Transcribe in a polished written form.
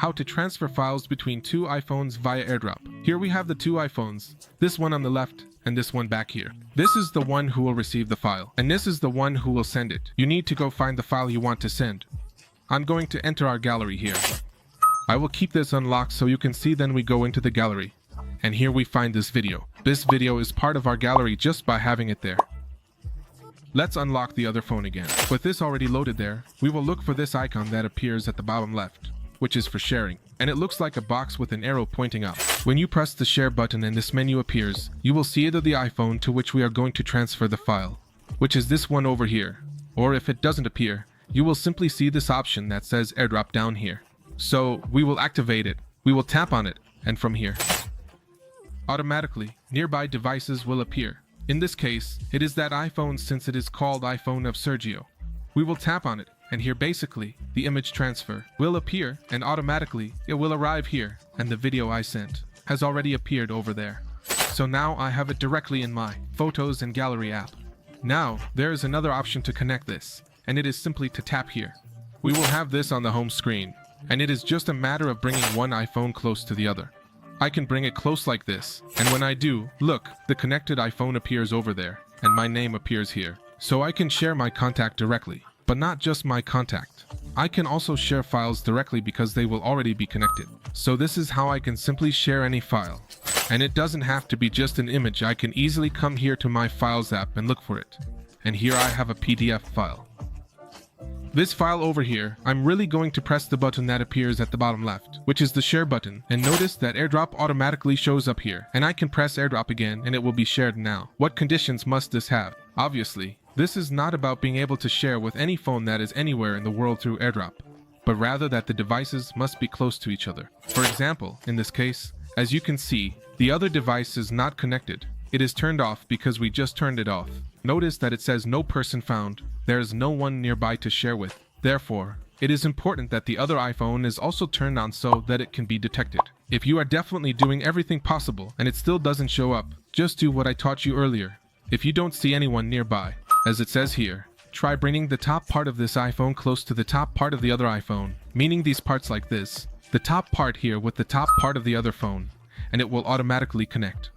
how to transfer files between two iPhones via Airdrop. Here we have the two iPhones, this one on the left and this one back here. This is the one who will receive the file, and this is the one who will send it. You need to go find the file you want to send. I'm going to enter our gallery here. I will keep this unlocked so you can see. Then we go into the gallery, and here we find this video. This video is part of our gallery just by having it there. Let's unlock the other phone again. With this already loaded there, we will look for this icon that appears at the bottom left, which is for sharing, and it looks like a box with an arrow pointing up. When you press the share button and this menu appears, you will see either the iPhone to which we are going to transfer the file, which is this one over here, or if it doesn't appear, you will simply see this option that says Airdrop down here. So we will activate it, we will tap on it, and from here, automatically, nearby devices will appear. In this case, it is that iPhone since it is called iPhone of Sergio. We will tap on it, and here basically, the image transfer will appear, and automatically, it will arrive here, and the video I sent has already appeared over there. So now I have it directly in my Photos and Gallery app. Now, there is another option to connect this, and it is simply to tap here. We will have this on the home screen, and it is just a matter of bringing one iPhone close to the other. I can bring it close like this, and when I do, look, the connected iPhone appears over there, and my name appears here. So I can share my contact directly, but not just my contact. I can also share files directly because they will already be connected. So this is how I can simply share any file. And it doesn't have to be just an image. I can easily come here to my Files app and look for it. And here I have a PDF file. This file over here, I'm really going to press the button that appears at the bottom left, which is the share button, and notice that Airdrop automatically shows up here, and I can press Airdrop again and it will be shared now. What conditions must this have? Obviously, this is not about being able to share with any phone that is anywhere in the world through Airdrop, but rather that the devices must be close to each other. For example, in this case, as you can see, the other device is not connected. It is turned off because we just turned it off. Notice that it says no person found. There is no one nearby to share with. Therefore, it is important that the other iPhone is also turned on so that it can be detected. If you are definitely doing everything possible and it still doesn't show up, just do what I taught you earlier. If you don't see anyone nearby, as it says here, try bringing the top part of this iPhone close to the top part of the other iPhone, meaning these parts like this, the top part here with the top part of the other phone, and it will automatically connect.